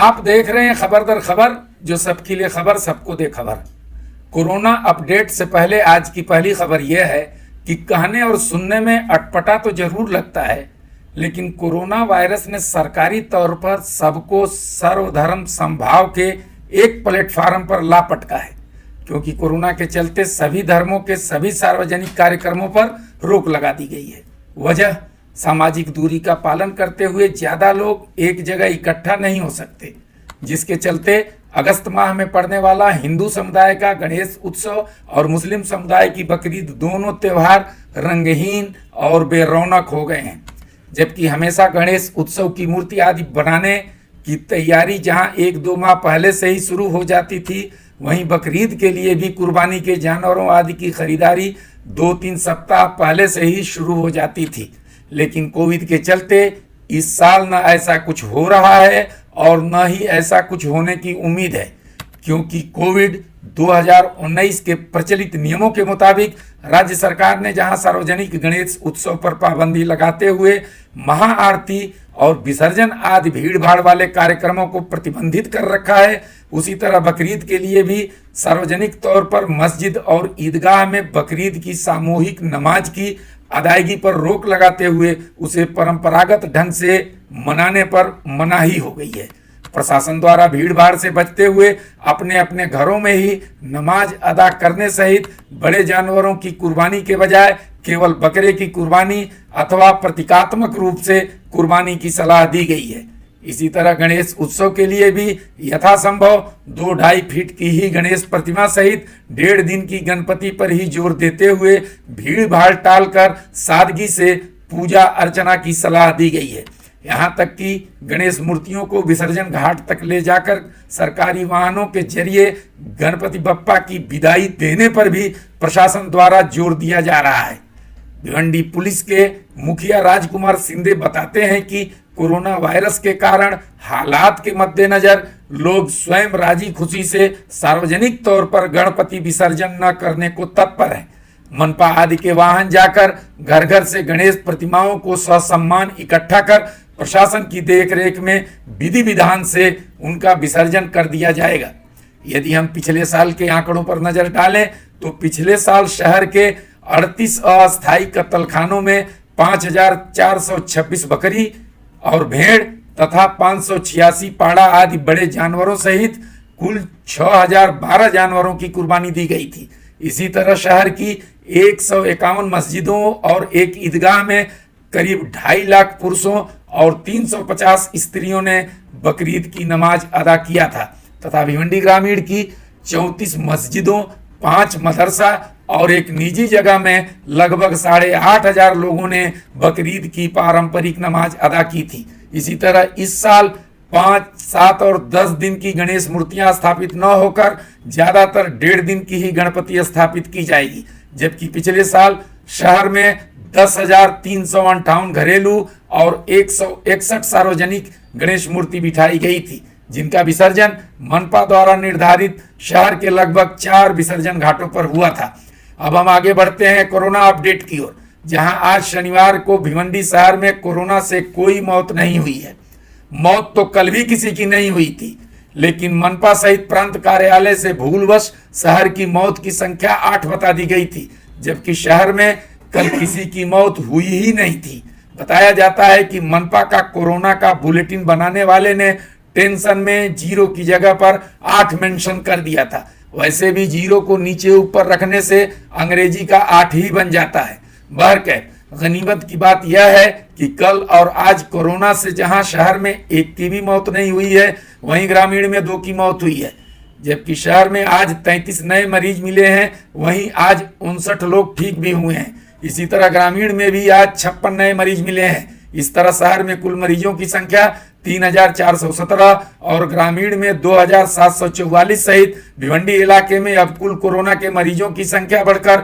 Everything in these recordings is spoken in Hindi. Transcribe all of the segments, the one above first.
आप देख रहे हैं खबर दर खबर, जो सबके लिए खबर, सबको दे खबर। कोरोना अपडेट से पहले आज की पहली खबर यह है कि कहने और सुनने में अटपटा तो जरूर लगता है, लेकिन कोरोना वायरस ने सरकारी तौर पर सबको सर्वधर्म समभाव के एक प्लेटफार्म पर ला पटका है, क्योंकि कोरोना के चलते सभी धर्मों के सभी सार्वजनिक कार्यक्रमों पर रोक लगा दी गई है। वजह, सामाजिक दूरी का पालन करते हुए ज्यादा लोग एक जगह इकट्ठा नहीं हो सकते, जिसके चलते अगस्त माह में पड़ने वाला हिंदू समुदाय का गणेश उत्सव और मुस्लिम समुदाय की बकरीद दोनों त्योहार रंगहीन और बेरौनक हो गए हैं। जबकि हमेशा गणेश उत्सव की मूर्ति आदि बनाने की तैयारी जहां 1-2 माह पहले से ही शुरू हो जाती थी, वहीं बकरीद के लिए भी कुर्बानी के जानवरों आदि की खरीदारी 2-3 सप्ताह पहले से ही शुरू हो जाती थी। लेकिन कोविड के चलते इस साल न ऐसा कुछ हो रहा है और न ही ऐसा कुछ होने की उम्मीद है, क्योंकि कोविड 2019 के प्रचलित नियमों के मुताबिक राज्य सरकार ने जहां सार्वजनिक गणेश उत्सव पर पाबंदी लगाते हुए महाआरती और विसर्जन आदि भीड़ भाड़ वाले कार्यक्रमों को प्रतिबंधित कर रखा है, उसी तरह बकरीद के लिए भी सार्वजनिक तौर पर मस्जिद और ईदगाह में बकरीद की सामूहिक नमाज की अदायगी पर रोक लगाते हुए उसे परंपरागत ढंग से मनाने पर मनाही हो गई है। प्रशासन द्वारा भीड़ भाड़ से बचते हुए अपने अपने घरों में ही नमाज अदा करने सहित बड़े जानवरों की कुर्बानी के बजाय केवल बकरे की कुर्बानी अथवा प्रतीकात्मक रूप से कुर्बानी की सलाह दी गई है। इसी तरह गणेश उत्सव के लिए भी यथासंभव 2-2.5 फीट की ही गणेश प्रतिमा सहित 1.5 दिन की गणपति पर ही जोर देते हुए भीड़ भाड़ टालकर सादगी से पूजा अर्चना की सलाह दी गई है। यहाँ तक कि गणेश मूर्तियों को विसर्जन घाट तक ले जाकर सरकारी वाहनों के जरिए गणपति बप्पा की विदाई देने पर भी प्रशासन द्वारा जोर दिया जा रहा है। भिवंडी पुलिस के मुखिया राजकुमार सिंधे बताते हैं कि कोरोना वायरस के कारण हालात के मद्देनजर लोग स्वयं राजी खुशी से सार्वजनिक तौर पर गणपति विसर्जन न करने को तत्पर हैं। मनपा आदि के वाहन जाकर घर घर से गणेश प्रतिमाओं को ससम्मान इकट्ठा कर प्रशासन की देखरेख में विधि विधान से उनका विसर्जन कर दिया जाएगा। यदि हम पिछले साल के आंकड़ों पर नजर डालें तो पिछले साल शहर के 38 अस्थायी कत्लखानों में 5,426 बकरी और भेड़ तथा 586 पाड़ा आदि बड़े जानवरों सहित कुल 6,012 जानवरों की कुर्बानी दी गई थी। इसी तरह शहर की 151 मस्जिदों और एक ईदगाह में करीब 2.5 लाख पुरुषों और 350 स्त्रियों ने बकरीद की नमाज अदा किया था तथा भिवंडी ग्रामीण की 34 मस्जिदों, 5 मदरसा और एक निजी जगह में लगभग 8,500 लोगों ने बकरीद की पारंपरिक नमाज अदा की थी। इसी तरह इस साल 5, 7 और 10 दिन की गणेश मूर्तियां स्थापित न होकर ज्यादातर 1.5 दिन की ही गणपति स्थापित की जाएगी, जबकि पिछले साल शहर में 10,358 घरेलू और 161 सार्वजनिक गणेश मूर्ति बिठाई गई थी, जिनका विसर्जन मनपा द्वारा निर्धारित शहर के लगभग 4 विसर्जन घाटों पर हुआ था। अब हम आगे बढ़ते हैं कोरोना अपडेट की ओर, जहां आज शनिवार को भिवंडी शहर में कोरोना से कोई मौत नहीं हुई है। मौत तो कल भी किसी की नहीं हुई थी, लेकिन मनपा सहित प्रांत कार्यालय से भूलवश शहर की मौत की संख्या 8 बता दी गई थी, जबकि शहर में कल किसी की मौत हुई ही नहीं थी। बताया जाता है कि मनपा का कोरोना का बुलेटिन बनाने वाले ने टेंशन में 0 की जगह पर 8 मेंशन कर दिया था। वैसे भी 0 को नीचे ऊपर रखने से अंग्रेजी का 8 ही बन जाता है। बहरकैफ गनीमत की बात यह है कि कल और आज कोरोना से जहां शहर में 1 की भी मौत नहीं हुई है, वहीं ग्रामीण में 2 की मौत हुई है। जबकि शहर में आज 33 नए मरीज मिले हैं, वहीं आज 59 लोग ठीक भी हुए हैं। इसी तरह ग्रामीण में भी आज 56 नए मरीज मिले हैं। इस तरह शहर में कुल मरीजों की संख्या 3,417 और ग्रामीण में 2,744 सहित भिवंडी इलाके में अब कुल कोरोना के मरीजों की संख्या बढ़कर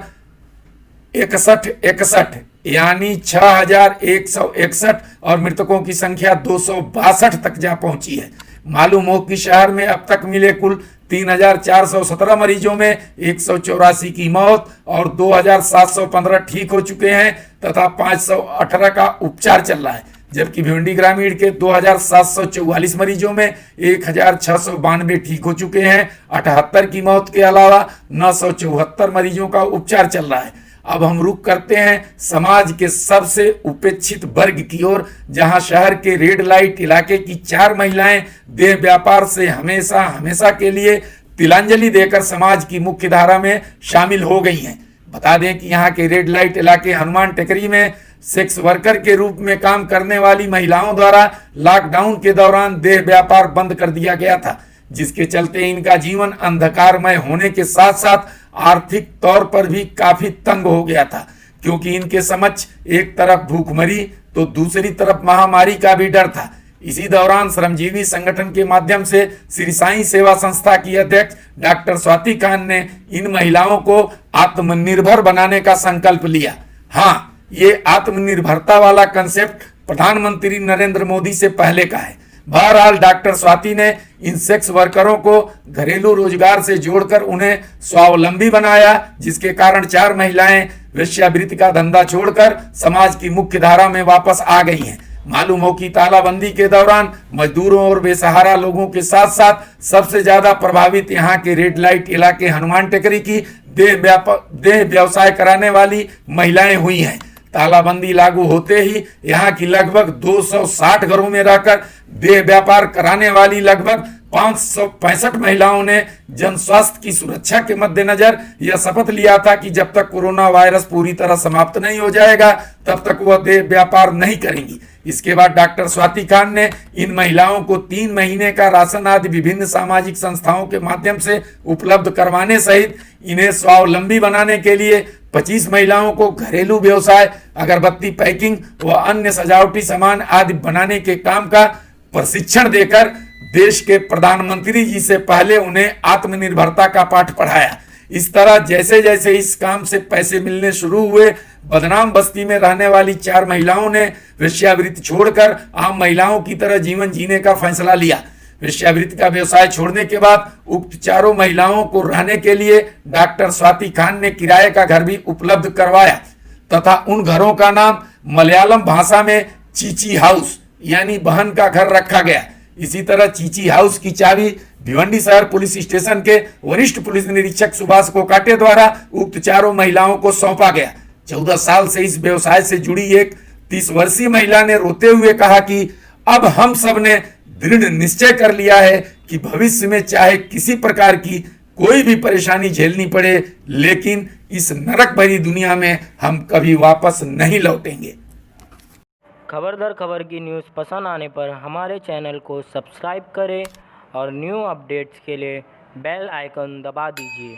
61 यानी 6,161 और मृतकों की संख्या 262 तक जा पहुंची है। मालूम हो कि शहर में अब तक मिले कुल 3,417 मरीजों में 184 की मौत और 2,715 ठीक हो चुके हैं तथा 518 का उपचार चल रहा है। जबकि भिवंडी ग्रामीण के 2744 मरीजों में 1692 ठीक हो चुके हैं। 78 की मौत के अलावा 974 मरीजों का उपचार चल रहा है। अब हम रुख करते हैं समाज के सबसे उपेक्षित वर्ग की ओर, जहां शहर के रेड लाइट इलाके की 4 महिलाएं देह व्यापार से हमेशा हमेशा के लिए तिलांजलि देकर समाज की मुख्य धारा में शामिल हो गई हैं। बता दें कि यहाँ के रेड लाइट इलाके हनुमान टेकरी में सेक्स वर्कर के रूप में काम करने वाली महिलाओं द्वारा लॉकडाउन के दौरान देह व्यापार बंद कर दिया गया था, जिसके चलते इनका जीवन अंधकारमय होने के साथ साथ आर्थिक तौर पर भी काफी तंग हो गया था, क्योंकि इनके समक्ष एक तरफ भूखमरी तो दूसरी तरफ महामारी का भी डर था। इसी दौरान श्रमजीवी संगठन के माध्यम से श्री साईं सेवा संस्था की अध्यक्ष डॉक्टर स्वाति खान ने इन महिलाओं को आत्मनिर्भर बनाने का संकल्प लिया। हाँ, ये आत्मनिर्भरता वाला कंसेप्ट प्रधानमंत्री नरेंद्र मोदी से पहले का है। बहरहाल डॉक्टर स्वाति ने इन सेक्स वर्करों को घरेलू रोजगार से जोड़कर उन्हें स्वावलंबी बनाया, जिसके कारण 4 महिलाएं वेश्यावृत्ति का धंधा छोड़कर समाज की मुख्य धारा में वापस आ गई हैं। मालूम हो कि तालाबंदी के दौरान मजदूरों और बेसहारा लोगों के साथ साथ सबसे ज्यादा प्रभावित यहाँ के रेड लाइट इलाके हनुमान टेकरी की देह व्यवसाय कराने वाली महिलाएं हुई हैं। तालाबंदी लागू होते ही यहाँ की लगभग 260 घरों में रहकर देह व्यापार कराने वाली लगभग 565 महिलाओं ने जन स्वास्थ्य की सुरक्षा के मद्देनजर यह शपथ लिया था कि जब तक कोरोना वायरस पूरी तरह समाप्त नहीं हो जाएगा तब तक वह देह व्यापार नहीं करेंगी। इसके बाद डॉक्टर स्वाति खान ने इन महिलाओं को 3 महीने का राशन आदि विभिन्न सामाजिक संस्थाओं के माध्यम से उपलब्ध करवाने सहित इन्हें स्वावलंबी बनाने के लिए 25 महिलाओं को घरेलू व्यवसाय, अगरबत्ती पैकिंग व अन्य सजावटी सामान आदि बनाने के काम का प्रशिक्षण देकर देश के प्रधानमंत्री जी से पहले उन्हें आत्मनिर्भरता का पाठ पढ़ाया। इस तरह जैसे जैसे इस काम से पैसे मिलने शुरू हुए, बदनाम बस्ती में रहने वाली 4 महिलाओं ने वेश्यावृत्ति छोड़कर आम महिलाओं की तरह जीवन जीने का फैसला लिया। वेश्यावृत्ति का व्यवसाय छोड़ने के बाद उक्त 4 महिलाओं को रहने के लिए डॉक्टर स्वाति खान ने किराए का घर भी उपलब्ध करवाया तथा उन घरों का नाम मलयालम भाषा में चीची हाउस यानी बहन का घर रखा गया। इसी तरह चीची हाउस की चाबी भिवंडी शहर पुलिस स्टेशन के वरिष्ठ पुलिस निरीक्षक सुभाष कोकाटे द्वारा उक्त 4 महिलाओं को सौंपा गया। 14 साल से इस व्यवसाय से जुड़ी एक 30 वर्षीय महिला ने रोते हुए कहा कि अब हम सब ने दृढ़ निश्चय कर लिया है कि भविष्य में चाहे किसी प्रकार की कोई भी परेशानी झेलनी पड़े, लेकिन इस नरक भरी दुनिया में हम कभी वापस नहीं लौटेंगे। खबर दर खबर की न्यूज़ पसंद आने पर हमारे चैनल को सब्सक्राइब करें और न्यू अपडेट्स के लिए बेल आइकन दबा दीजिए।